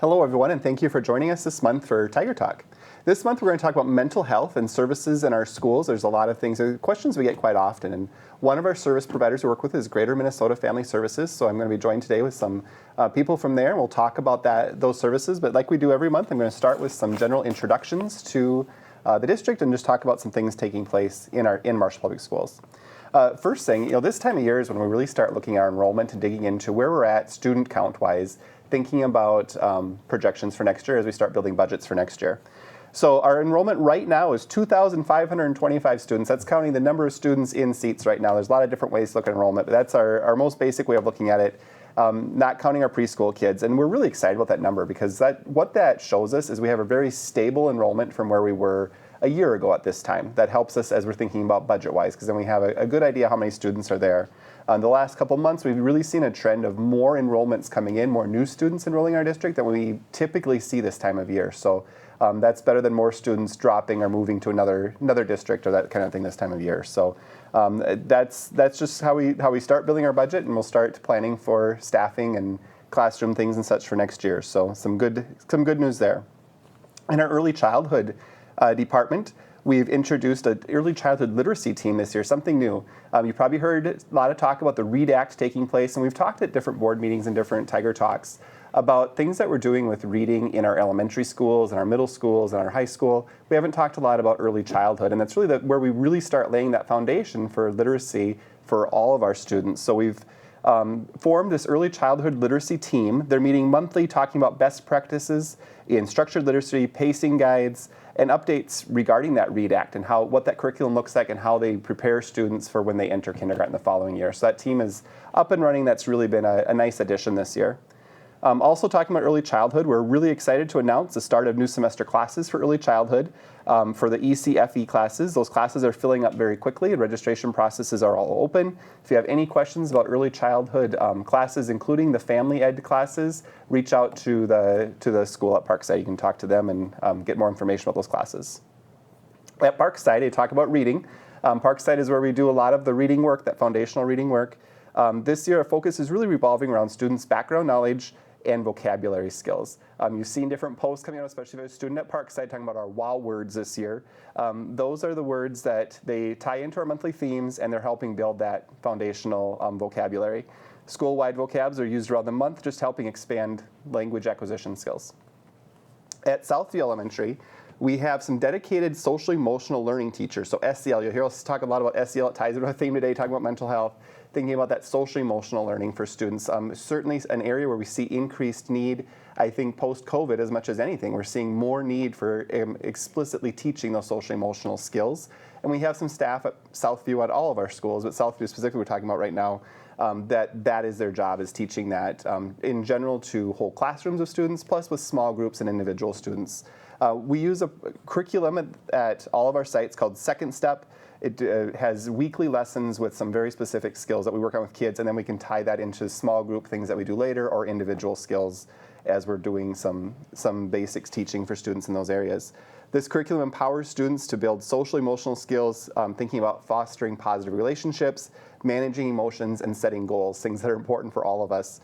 Hello, everyone, and thank you for joining us this month for Tiger Talk. This month, we're going to talk about mental health and services in our schools. There's a lot of things, questions we get quite often, and one of our service providers we work with is Greater Minnesota Family Services, so I'm going to be joined today with some people from there, and we'll talk about those services, but like we do every month, I'm going to start with some general introductions to the district and just talk about some things taking place in Marshall Public Schools. First thing, this time of year is when we really start looking at our enrollment and digging into where we're at student count-wise, thinking about projections for next year as we start building budgets for next year. So our enrollment right now is 2,525 students. That's counting the number of students in seats right now. There's a lot of different ways to look at enrollment, but that's our most basic way of looking at it, not counting our preschool kids. And we're really excited about that number because what that shows us is we have a very stable enrollment from where we were a year ago at this time. That helps us as we're thinking about budget-wise, because then we have a good idea how many students are there. The last couple months, we've really seen a trend of more enrollments coming in, more new students enrolling in our district than we typically see this time of year. So that's better than more students dropping or moving to another district or that kind of thing this time of year. So that's just how we start building our budget, and we'll start planning for staffing and classroom things and such for next year. So some good news there. In our early childhood department, we've introduced an early childhood literacy team this year, something new. You've probably heard a lot of talk about the READ Act taking place, and we've talked at different board meetings and different Tiger Talks about things that we're doing with reading in our elementary schools and our middle schools and our high school. We haven't talked a lot about early childhood, and that's really where we really start laying that foundation for literacy for all of our students. So we've formed this early childhood literacy team. They're meeting monthly, talking about best practices in structured literacy, pacing guides, and updates regarding that READ Act and what that curriculum looks like and how they prepare students for when they enter kindergarten the following year. So that team is up and running. That's really been a nice addition this year. Also talking about early childhood, we're really excited to announce the start of new semester classes for early childhood for the ECFE classes. Those classes are filling up very quickly. Registration processes are all open. If you have any questions about early childhood classes, including the family ed classes, reach out to the school at Parkside. You can talk to them and get more information about those classes. At Parkside, I talk about reading. Parkside is where we do a lot of the reading work, that foundational reading work. This year, our focus is really revolving around students' background knowledge and vocabulary skills. You've seen different posts coming out, especially if you're a student at Parkside, talking about our wow words this year. Those are the words that they tie into our monthly themes, and they're helping build that foundational vocabulary. School-wide vocabs are used around the month, just helping expand language acquisition skills. At Southview Elementary, we have some dedicated social-emotional learning teachers, so SEL. You'll hear us talk a lot about SEL. It ties into our theme today, talking about mental health, thinking about that social-emotional learning for students. Certainly an area where we see increased need. I think post-COVID, as much as anything, we're seeing more need for explicitly teaching those social-emotional skills. And we have some staff at Southview at all of our schools, but Southview specifically we're talking about right now, that is their job, is teaching that in general to whole classrooms of students, plus with small groups and individual students. We use a curriculum at all of our sites called Second Step. It has weekly lessons with some very specific skills that we work on with kids, and then we can tie that into small group things that we do later or individual skills as we're doing some basics teaching for students in those areas. This curriculum empowers students to build social-emotional skills, thinking about fostering positive relationships, managing emotions, and setting goals, things that are important for all of us.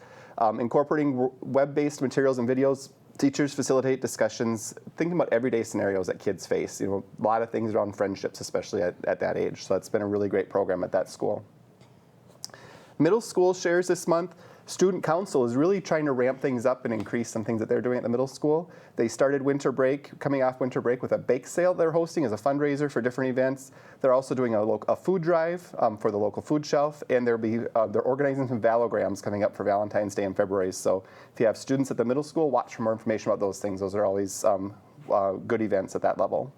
Incorporating web-based materials and videos, teachers facilitate discussions, thinking about everyday scenarios that kids face. A lot of things around friendships, especially at that age. So that's been a really great program at that school. Middle school shares this month. Student Council is really trying to ramp things up and increase some things that they're doing at the middle school. They started coming off winter break with a bake sale they're hosting as a fundraiser for different events. They're also doing a food drive for the local food shelf, and they're organizing some Valograms coming up for Valentine's Day in February. So if you have students at the middle school, watch for more information about those things. Those are always good events at that level.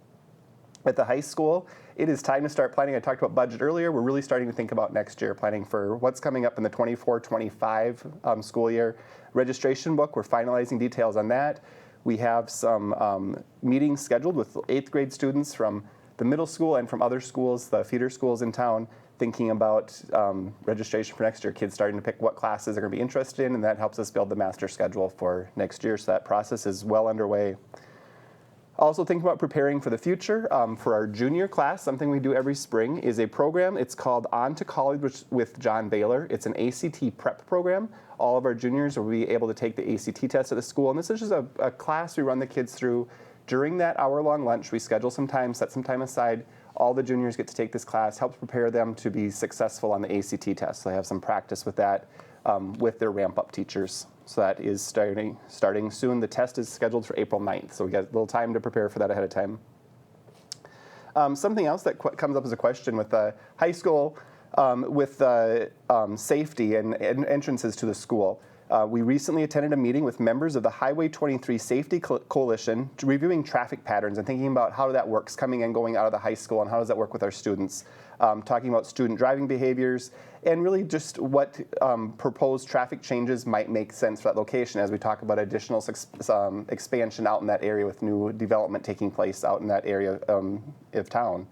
At the high school, it is time to start planning. I talked about budget earlier. We're really starting to think about next year, planning for what's coming up in the 24-25 school year. Registration book, we're finalizing details on that. We have some meetings scheduled with 8th grade students from the middle school and from other schools, the feeder schools in town, thinking about registration for next year. Kids starting to pick what classes they're going to be interested in, and that helps us build the master schedule for next year. So that process is well underway. Also thinking about preparing for the future. For our junior class, something we do every spring is a program. It's called On to College with John Baylor. It's an ACT prep program. All of our juniors will be able to take the ACT test at the school. And this is just a class we run the kids through. During that hour-long lunch, we schedule some time, set some time aside. All the juniors get to take this class, helps prepare them to be successful on the ACT test. So they have some practice with that with their ramp-up teachers. So that is starting soon. The test is scheduled for April 9th, so we got a little time to prepare for that ahead of time. Something else that comes up as a question with high school, with safety and entrances to the school. We recently attended a meeting with members of the Highway 23 Safety Coalition, reviewing traffic patterns and thinking about how that works coming and going out of the high school and how does that work with our students. Talking about student driving behaviors and really just what proposed traffic changes might make sense for that location as we talk about additional expansion out in that area with new development taking place out in that area of town.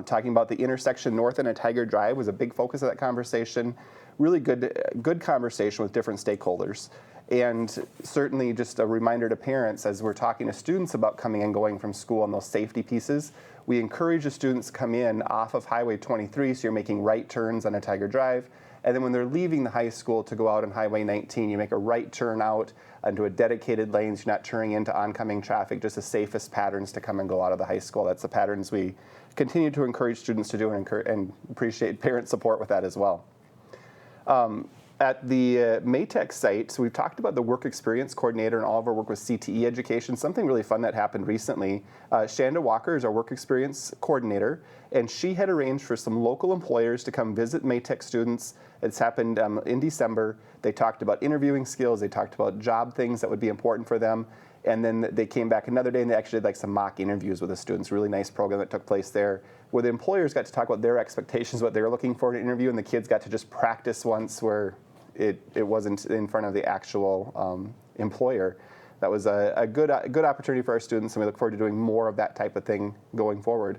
Talking about the intersection north end of Tiger Drive was a big focus of that conversation. Really good conversation with different stakeholders. And certainly just a reminder to parents as we're talking to students about coming and going from school and those safety pieces. We encourage the students to come in off of Highway 23, so you're making right turns on a Tiger Drive. And then when they're leaving the high school to go out on Highway 19, you make a right turn out into a dedicated lane, so you're not turning into oncoming traffic, just the safest patterns to come and go out of the high school. That's the patterns we continue to encourage students to do and appreciate parent support with that as well. At the Maytech site, so we've talked about the work experience coordinator and all of our work with CTE education. Something really fun that happened recently. Shanda Walker is our work experience coordinator, and she had arranged for some local employers to come visit Maytech students. It's happened in December. They talked about interviewing skills. They talked about job things that would be important for them. And then they came back another day and they actually did like some mock interviews with the students. Really nice program that took place there, where the employers got to talk about their expectations, what they were looking for in an interview, and the kids got to just practice once where it wasn't in front of the actual employer. That was a good opportunity for our students, and we look forward to doing more of that type of thing going forward.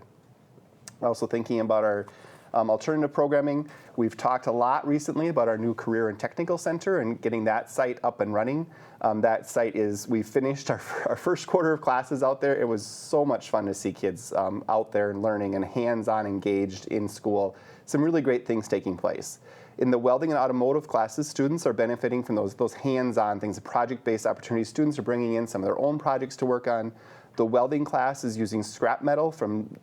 Also thinking about our alternative programming. We've talked a lot recently about our new Career and Technical Center and getting that site up and running. That site we finished our first quarter of classes out there. It was so much fun to see kids out there and learning and hands-on engaged in school. Some really great things taking place. In the welding and automotive classes, students are benefiting from those hands-on things, the project-based opportunities. Students are bringing in some of their own projects to work on. The welding class is using scrap metal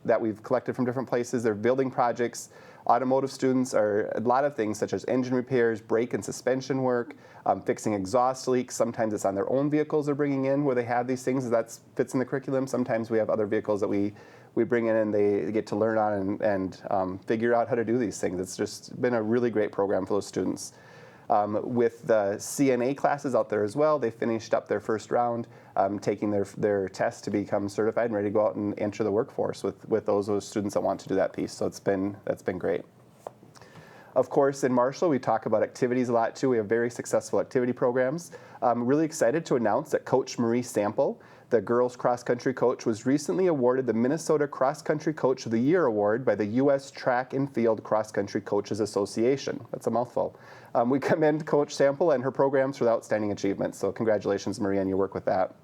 that we've collected from different places. They're building projects. Automotive students are a lot of things such as engine repairs, brake and suspension work, fixing exhaust leaks. Sometimes it's on their own vehicles they're bringing in where they have these things. That fits in the curriculum. Sometimes we have other vehicles that we bring in and they get to learn on and figure out how to do these things. It's just been a really great program for those students. With the CNA classes out there as well, they finished up their first round, taking their test to become certified and ready to go out and enter the workforce with those students that want to do that piece. So that's been great. Of course, in Marshall, we talk about activities a lot too. We have very successful activity programs. I'm really excited to announce that Coach Marie Sample, the girls cross country coach, was recently awarded the Minnesota Cross Country Coach of the Year award by the U.S. Track and Field Cross Country Coaches Association. That's a mouthful. We commend Coach Sample and her programs for the outstanding achievements. So congratulations, Marie, on your work with that.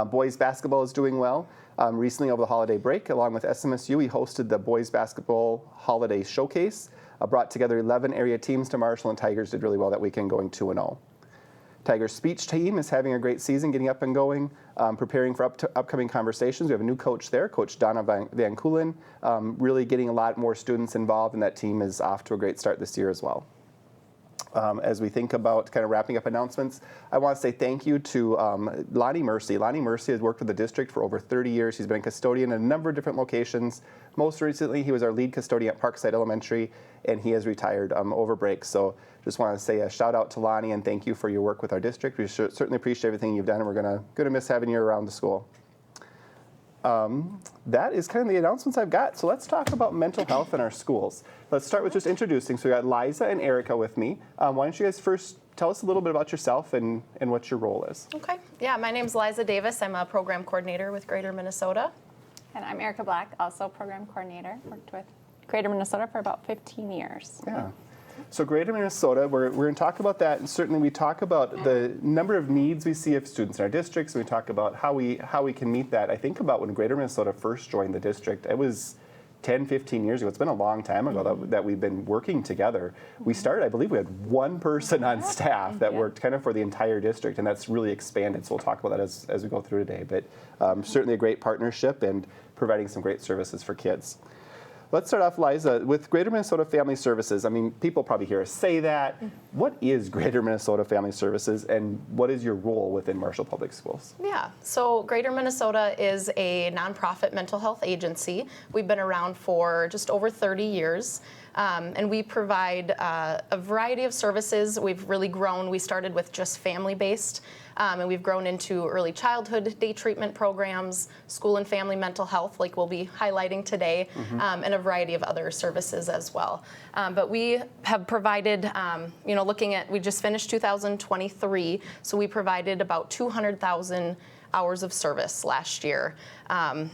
Boys basketball is doing well. Recently over the holiday break, along with SMSU, we hosted the Boys Basketball Holiday Showcase, brought together 11 area teams to Marshall, and Tigers did really well that weekend, going 2-0. Tigers speech team is having a great season, getting up and going, preparing for upcoming conversations. We have a new coach there, Coach Donna Van Koolen, really getting a lot more students involved, and that team is off to a great start this year as well. As we think about kind of wrapping up announcements, I want to say thank you to Lonnie Mercy. Lonnie Mercy has worked with the district for over 30 years. He's been a custodian at a number of different locations. Most recently, he was our lead custodian at Parkside Elementary, and he has retired over break. So just want to say a shout out to Lonnie and thank you for your work with our district. We certainly appreciate everything you've done, and we're gonna miss having you around the school. That is kind of the announcements I've got. So let's talk about mental health in our schools. Let's start with just introducing. So we got Liza and Erica with me. Why don't you guys first tell us a little bit about yourself and what your role is? Okay. Yeah, my name's Liza Davis. I'm a program coordinator with Greater Minnesota. And I'm Erica Black, also program coordinator. Worked with Greater Minnesota for about 15 years. Yeah. So Greater Minnesota, we're going to talk about that, and certainly we talk about the number of needs we see of students in our districts. We talk about how we can meet that. I think about when Greater Minnesota first joined the district, it was 10, 15 years ago. It's been a long time ago that we've been working together. We started, I believe we had one person on staff that worked kind of for the entire district, and that's really expanded. So we'll talk about that as we go through today. But certainly a great partnership and providing some great services for kids. Let's start off, Liza, with Greater Minnesota Family Services. I mean, people probably hear us say that. What is Greater Minnesota Family Services, and what is your role within Marshall Public Schools? Yeah, so Greater Minnesota is a nonprofit mental health agency. We've been around for just over 30 years. And we provide a variety of services. We've really grown. We started with just family-based, and we've grown into early childhood day treatment programs, school and family mental health, like we'll be highlighting today, and a variety of other services as well. But we have provided, looking at, we just finished 2023, so we provided about 200,000 hours of service last year. And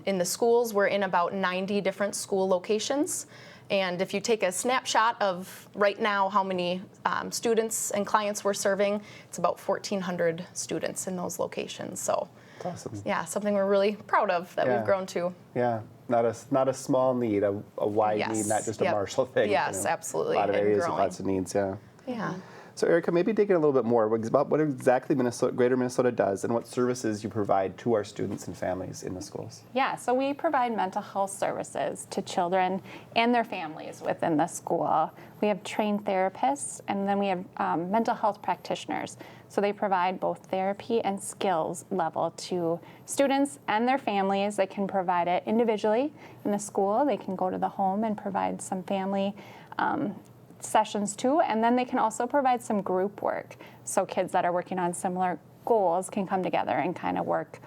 in the schools, we're in about 90 different school locations. And if you take a snapshot of right now how many students and clients we're serving, it's about 1,400 students in those locations. So, that's awesome. Yeah, something we're really proud of that we've grown to. Yeah, not a small need, a wide need, not just a Marshall thing. Yes, absolutely. A lot of and areas growing. with lots of needs, yeah. Yeah. So Erica, maybe dig in a little bit more about what exactly Greater Minnesota does and what services you provide to our students and families in the schools. Yeah, so we provide mental health services to children and their families within the school. We have trained therapists, and then we have mental health practitioners. So they provide both therapy and skills level to students and their families. They can provide it individually in the school. They can go to the home and provide some family sessions too, and then they can also provide some group work. So kids that are working on similar goals can come together and kind of work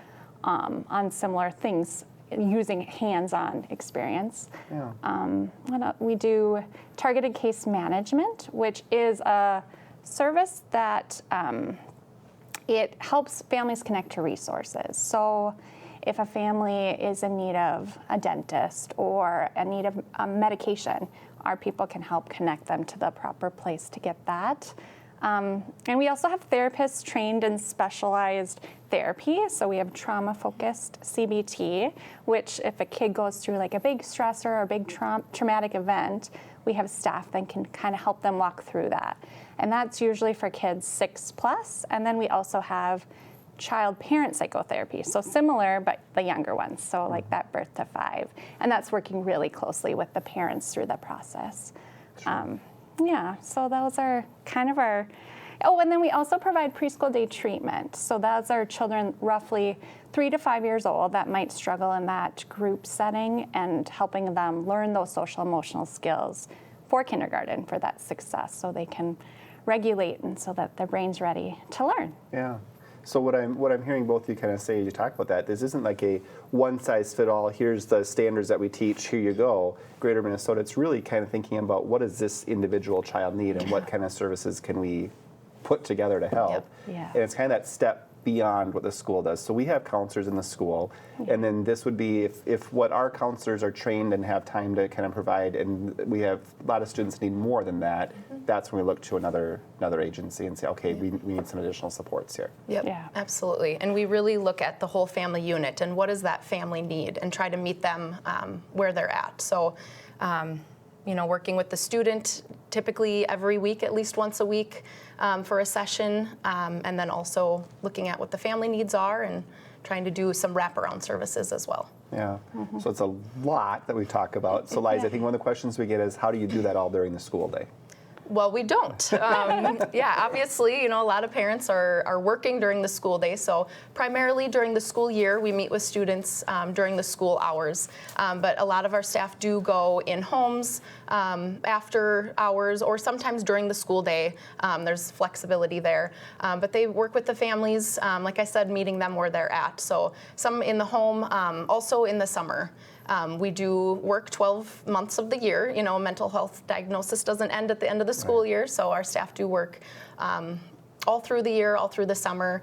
on similar things using hands-on experience. Yeah. We do targeted case management, which is a service that it helps families connect to resources. So if a family is in need of a dentist or in need of medication, our people can help connect them to the proper place to get that. And we also have therapists trained in specialized therapy. So we have trauma-focused CBT, which if a kid goes through like a big stressor or a big traumatic event, we have staff that can kind of help them walk through that. And that's usually for kids 6+. And then we also have child-parent psychotherapy, so similar, but the younger ones, so like that birth to 5. And that's working really closely with the parents through the process. Yeah, so those are kind of our, and then we also provide preschool day treatment. So those are children roughly 3 to 5 years old that might struggle in that group setting and helping them learn those social emotional skills for kindergarten for that success so they can regulate and so that their brain's ready to learn. Yeah. So what I'm hearing both of you kind of say, you talk about that, this isn't like a one-size-fit-all, here's the standards that we teach, here you go. Greater Minnesota, it's really kind of thinking about what does this individual child need and what kind of services can we put together to help. Yep. Yeah. And it's kind of that step beyond what the school does. So we have counselors in the school, and then this would be if what our counselors are trained and have time to kind of provide, and we have a lot of students need more than that, that's when we look to another agency and say, okay, we need some additional supports here. Yep, Yeah. absolutely. And we really look at the whole family unit and what does that family need and try to meet them where they're at. So, working with the student typically every week, at least once a week for a session, and then also looking at what the family needs are and trying to do some wraparound services as well. Yeah, so it's a lot that we talk about. So Liza, I think one of the questions we get is how do you do that all during the school day? Well, we don't. Obviously, a lot of parents are working during the school day. So primarily during the school year, we meet with students during the school hours. But a lot of our staff do go in homes after hours or sometimes during the school day. There's flexibility there. But they work with the families, like I said, meeting them where they're at. So some in the home, also in the summer. We do work 12 months of the year. A mental health diagnosis doesn't end at the end of the school year, so our staff do work all through the year, all through the summer,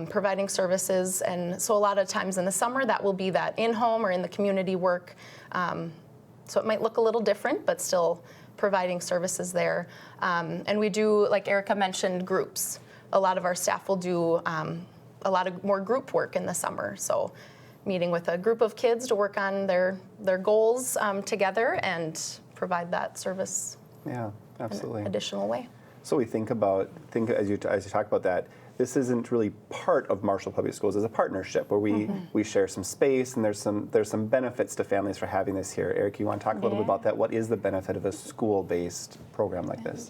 providing services. And so a lot of times in the summer, that will be that in-home or in the community work. So it might look a little different, but still providing services there. And we do, like Erica mentioned, groups. A lot of our staff will do a lot of more group work in the summer. So meeting with a group of kids to work on their goals together and provide that service Yeah, absolutely. in an additional way. So we think as you talk about that, this isn't really part of Marshall Public Schools as a partnership where we share some space, and there's some benefits to families for having this here. Eric, you want to talk a little bit about that? What is the benefit of a school-based program like this?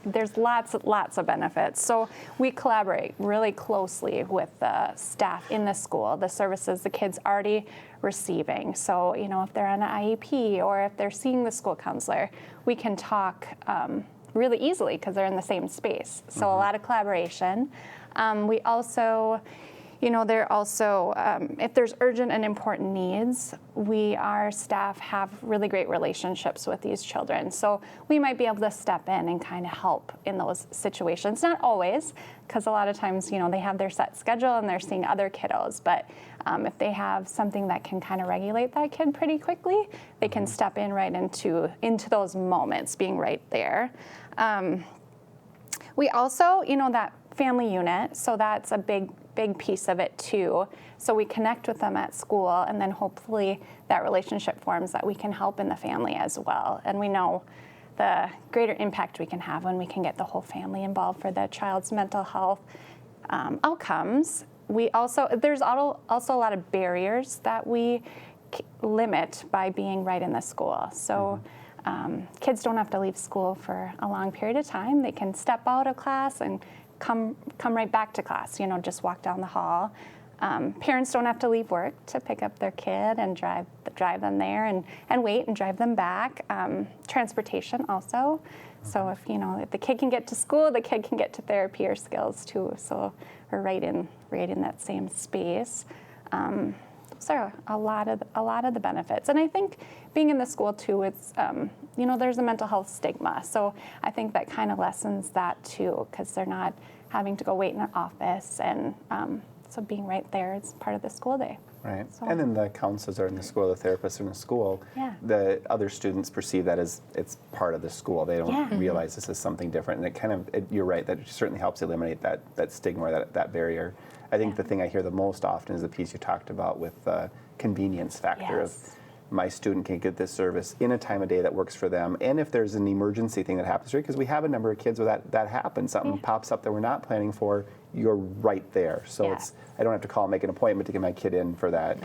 There's lots of benefits. So we collaborate really closely with the staff in the school, the services the kids already receiving. So, if they're on an IEP or if they're seeing the school counselor, we can talk really easily because they're in the same space. So a lot of collaboration. We also, if there's urgent and important needs, our staff have really great relationships with these children. So we might be able to step in and kind of help in those situations. Not always, because a lot of times, they have their set schedule and they're seeing other kiddos. But if they have something that can kind of regulate that kid pretty quickly, they can step in right into those moments, being right there. We also, that family unit, so that's a big piece of it too. So we connect with them at school, and then hopefully that relationship forms that we can help in the family as well. And we know the greater impact we can have when we can get the whole family involved for the child's mental health outcomes. There's also a lot of barriers that we limit by being right in the school. So. Kids don't have to leave school for a long period of time. They can step out of class and come right back to class, just walk down the hall. Parents don't have to leave work to pick up their kid and drive them there and wait and drive them back. Transportation also. So if the kid can get to school, the kid can get to therapy or skills too. So we're right in that same space. Those are a lot of the benefits. And I think being in the school too, it's there's a mental health stigma. So I think that kind of lessens that too, because they're not having to go wait in an office, and so being right there is part of the school day. Right. So. And then the counselors are in the school, the therapists are in the school. Yeah. The other students perceive that as it's part of the school. They don't realize this is something different. And you're right, that certainly helps eliminate that stigma or that barrier. I think the thing I hear the most often is the piece you talked about with the convenience factor of my student can get this service in a time of day that works for them. And if there's an emergency thing that happens, right? Because we have a number of kids where that happens. Something pops up that we're not planning for, you're right there. So I don't have to call and make an appointment to get my kid in for that.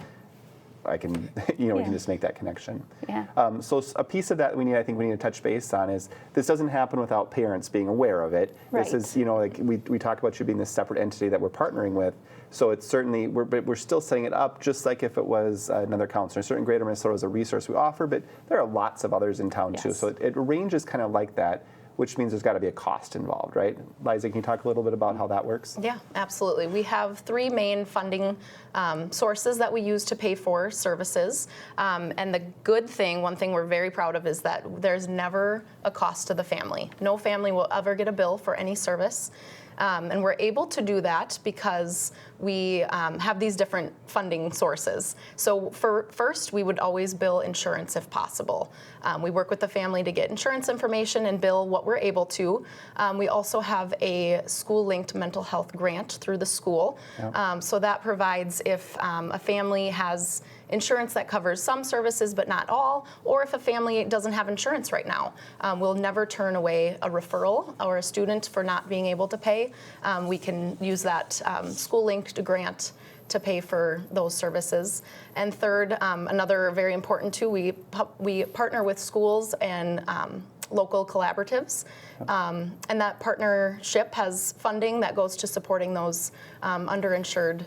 I can, we can just make that connection. Yeah. So a piece of that I think we need to touch base on is this doesn't happen without parents being aware of it. Right. This is, like we talk about you being this separate entity that we're partnering with. So it's certainly, we're still setting it up just like if it was another counselor. Certainly Greater Minnesota is a resource we offer, but there are lots of others in town too. So it ranges kind of like that, which means there's got to be a cost involved, right? Liza, can you talk a little bit about how that works? Yeah, absolutely. We have three main funding sources that we use to pay for services. And the good thing, one thing we're very proud of, is that there's never a cost to the family. No family will ever get a bill for any service. And we're able to do that because we have these different funding sources. So first, we would always bill insurance if possible. We work with the family to get insurance information and bill what we're able to. We also have a school-linked mental health grant through the school. Yep. So that provides if a family has insurance that covers some services but not all, or if a family doesn't have insurance right now, we'll never turn away a referral or a student for not being able to pay. We can use that school-linked grant to pay for those services. And third, another very important too, we partner with schools and local collaboratives, and that partnership has funding that goes to supporting those underinsured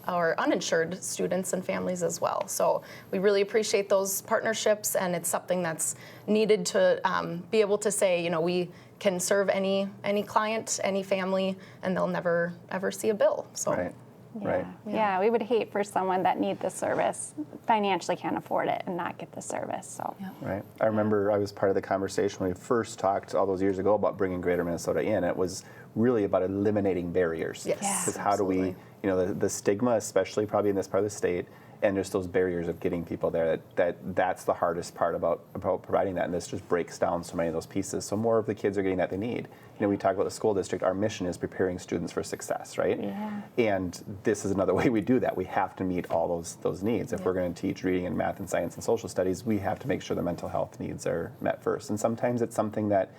or uninsured students and families as well. So we really appreciate those partnerships, and it's something that's needed to be able to say, we can serve any client, any family, and they'll never ever see a bill. So. Right. Yeah. Right. Yeah, we would hate for someone that needs the service, financially can't afford it, and not get the service. So. Yeah. Right. I remember I was part of the conversation when we first talked all those years ago about bringing Greater Minnesota in. It was really about eliminating barriers. Yes. Because how do we, the stigma, especially probably in this part of the state, and just those barriers of getting people there, that's the hardest part about providing that, and this just breaks down so many of those pieces, so more of the kids are getting that they need. We talk about the school district, our mission is preparing students for success, right? Yeah. And this is another way we do that. We have to meet all those needs. If we're going to teach reading and math and science and social studies, we have to make sure the mental health needs are met first. And sometimes it's something that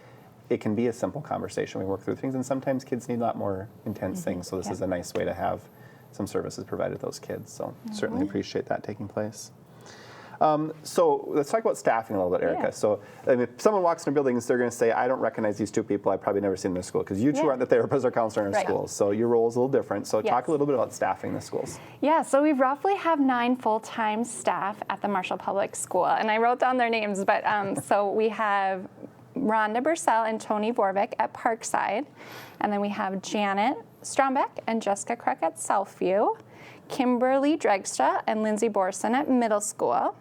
it can be a simple conversation. We work through things, and sometimes kids need a lot more intense things. So this is a nice way to have some services provided to those kids. So certainly appreciate that taking place. So let's talk about staffing a little bit, Erica. Yeah. So if someone walks in a building, they're going to say, I don't recognize these two people. I've probably never seen them in school, because you two aren't the therapist or counselor in Right. schools. So your role is a little different. So talk a little bit about staffing the schools. Yeah, so we roughly have 9 full-time staff at the Marshall Public School, and I wrote down their names, but so we have Rhonda Bursell and Tony Vorvik at Parkside, and then we have Janet Strombeck and Jessica Kruk at Southview, Kimberly Dregstra and Lindsay Borson at middle school,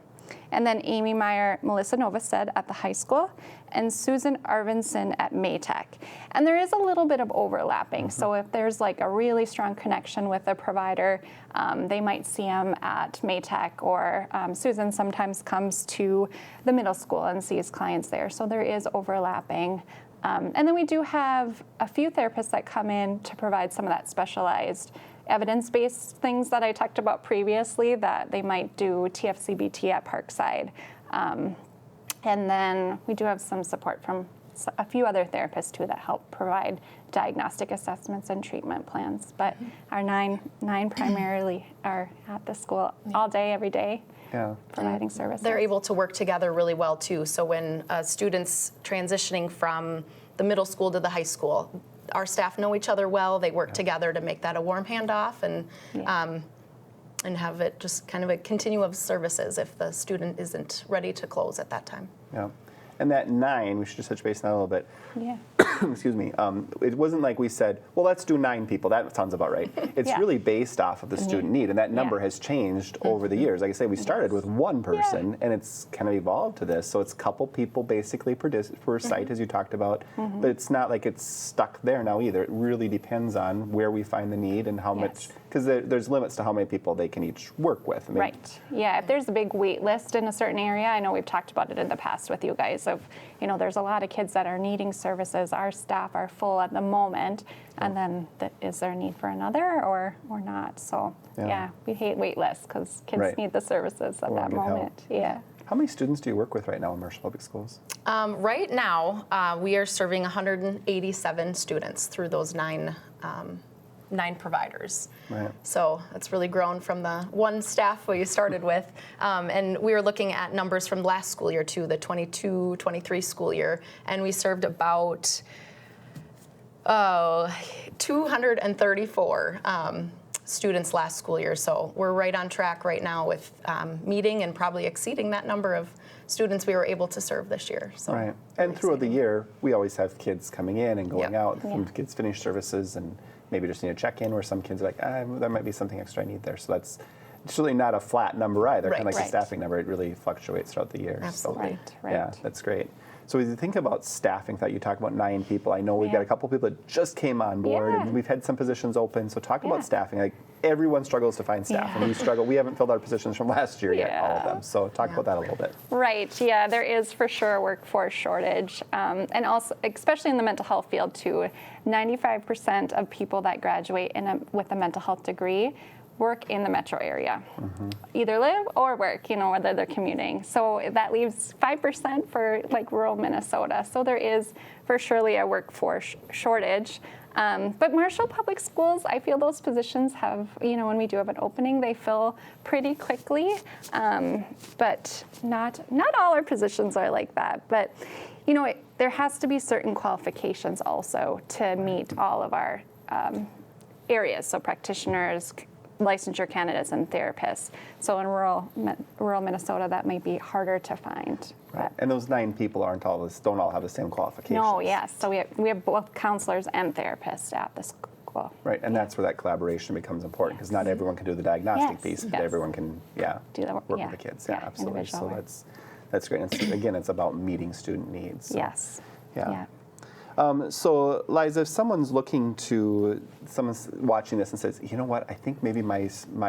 and then Amy Meyer, Melissa Novosted at the high school, and Susan Arvinson at Maytech. And there is a little bit of overlapping. So if there's like a really strong connection with a provider, they might see them at Maytech, or Susan sometimes comes to the middle school and sees clients there. So there is overlapping. And then we do have a few therapists that come in to provide some of that specialized evidence-based things that I talked about previously, that they might do TFCBT at Parkside. And then we do have some support from a few other therapists too that help provide diagnostic assessments and treatment plans. But our nine primarily are at the school all day, every day, providing services. They're able to work together really well too. So when students transitioning from the middle school to the high school, our staff know each other well. They work together to make that a warm handoff, and have it just kind of a continuum of services if the student isn't ready to close at that time. Yeah. And that 9, we should just touch base on that a little bit. Yeah. Excuse me. It wasn't like we said, well, let's do 9 people. That sounds about right. It's really based off of the student need, and that number has changed over the years. Like I say, we started with one person, and it's kind of evolved to this. So it's a couple people basically per site, as you talked about, but it's not like it's stuck there now either. It really depends on where we find the need and how much, because there's limits to how many people they can each work with. I mean, Right. Yeah, if there's a big wait list in a certain area, I know we've talked about it in the past with you guys, of, there's a lot of kids that are needing services. Our staff are full at the moment, and then is there a need for another or not? So we hate wait lists because kids need the services at that moment. Yeah. How many students do you work with right now in Marshall Public Schools? Right now, we are serving 187 students through those 9 providers. Right. So it's really grown from the one staff we started with. And we were looking at numbers from last school year too, the 22-23 school year. And we served about 234 students last school year. So we're right on track right now with meeting and probably exceeding that number of students we were able to serve this year. So right. And throughout the year, we always have kids coming in and going out. Yeah. Kids finish services and maybe just need a check-in, where some kids are like, there might be something extra I need there. So it's really not a flat number either, kind of like the staffing number. It really fluctuates throughout the year. Absolutely. So, Right. Yeah, that's great. So as you think about staffing, that you talk about 9 people. I know we've got a couple people that just came on board, and we've had some positions open. So talk about staffing. Like, everyone struggles to find staff, and we struggle. We haven't filled our positions from last year yet, all of them. So talk about that a little bit. Right. Yeah, there is for sure a workforce shortage, and also, especially in the mental health field too, 95% of people that graduate with a mental health degree work in the metro area, either live or work, whether they're commuting. So that leaves 5% for like rural Minnesota. So there is for surely a workforce shortage. But Marshall Public Schools, I feel those positions have, when we do have an opening, they fill pretty quickly. But not all our positions are like that. But, there has to be certain qualifications also to meet all of our areas. So practitioners, licensure candidates, and therapists. So in rural Minnesota, that might be harder to find. Right. And those 9 people don't all have the same qualifications. No, yes. So we have both counselors and therapists at the school. Right, and that's where that collaboration becomes important, because not everyone can do the diagnostic piece, but everyone can, do the work with the kids. Yeah, absolutely. So individual that's great. And again, it's about meeting student needs. So, yes. Yeah. So, Liza, if someone's watching this and says, you know what, I think maybe my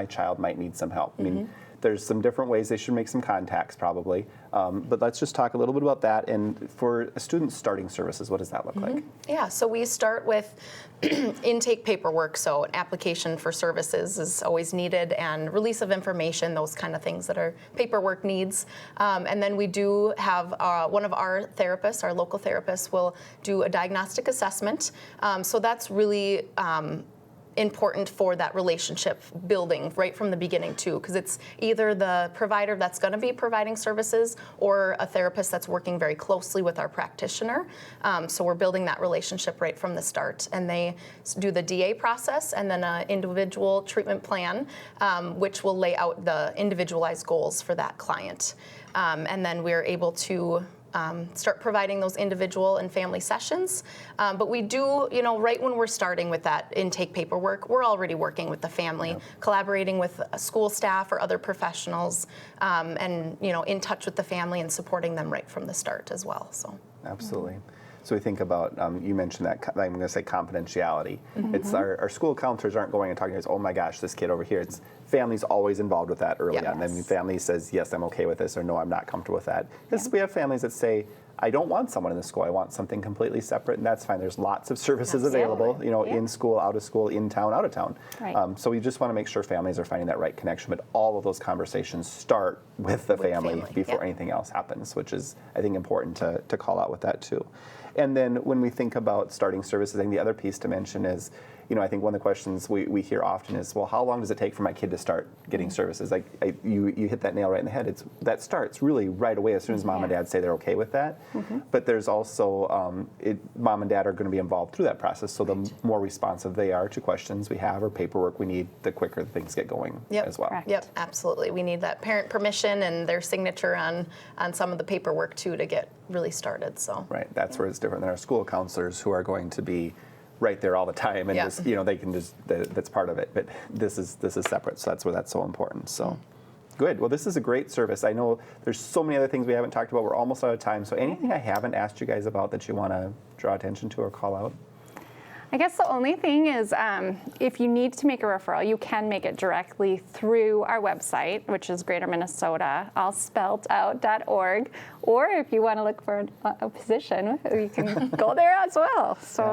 child might need some help. I mean, There's some different ways they should make some contacts probably. But let's just talk a little bit about that. And for students starting services, what does that look like? Yeah, so we start with intake paperwork, so an application for services is always needed, and release of information, those kind of things that our paperwork needs. And then we do have one of our therapists, our local therapists, will do a diagnostic assessment. So that's really important for that relationship building right from the beginning too, because it's either the provider that's going to be providing services or a therapist that's working very closely with our practitioner. So we're building that relationship right from the start, and they do the DA process and then an individual treatment plan, which will lay out the individualized goals for that client. And then we're able to start providing those individual and family sessions. But we do, right when we're starting with that intake paperwork, we're already working with the family, collaborating with school staff or other professionals, and, in touch with the family and supporting them right from the start as well. So. Absolutely. So we think about, you mentioned that, I'm going to say confidentiality. It's our school counselors aren't going and talking to us, oh my gosh, this kid over here. It's families always involved with that early on. I mean, family says, yes, I'm okay with this, or no, I'm not comfortable with that. Because we have families that say, I don't want someone in the school. I want something completely separate, and that's fine. There's lots of services available, in school, out of school, in town, out of town. Right. So we just want to make sure families are finding that right connection, but all of those conversations start with the family before anything else happens, which is, I think, important to call out with that too. And then when we think about starting services, I think the other piece to mention is, I think one of the questions we hear often is, well, how long does it take for my kid to start getting services? Like you hit that nail right in the head. That starts really right away as soon as mom and dad say they're okay with that. But there's also, mom and dad are going to be involved through that process. So the more responsive they are to questions we have or paperwork we need, the quicker things get going as well. Correct. Yep, absolutely. We need that parent permission and their signature on some of the paperwork too to get really started. So. Right. That's where it's different than our school counselors who are going to be right there all the time, and just, they can just, that's part of it. But this is separate, so that's where that's so important. So, good. Well, this is a great service. I know there's so many other things we haven't talked about. We're almost out of time. So, anything I haven't asked you guys about that you want to draw attention to or call out? I guess the only thing is if you need to make a referral, you can make it directly through our website, which is greaterminnesota, all spelled out.org. Or if you want to look for a position, you can go there as well. So,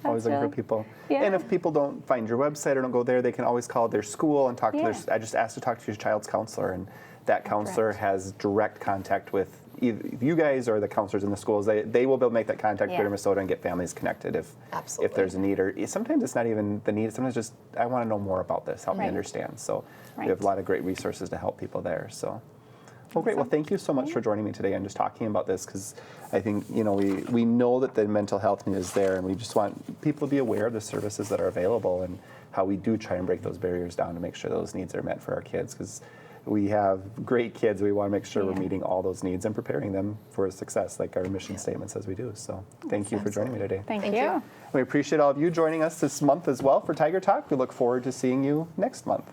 always looking for people. Yeah. And if people don't find your website or don't go there, they can always call their school and talk to I just asked to talk to your child's counselor, and that counselor has direct contact with either you guys or the counselors in the schools. They will be able to make that contact with Greater Minnesota and get families connected if there's a need. Or sometimes it's not even the need. Sometimes just, I want to know more about this. Help me understand. So we have a lot of great resources to help people there. So. Well, great. Well, thank you so much for joining me today and just talking about this, because I think, we know that the mental health need is there, and we just want people to be aware of the services that are available and how we do try and break those barriers down to make sure those needs are met for our kids, because we have great kids. We want to make sure we're meeting all those needs and preparing them for success, like our mission statement says we do. So thank you for joining me today. Thank you. We appreciate all of you joining us this month as well for Tiger Talk. We look forward to seeing you next month.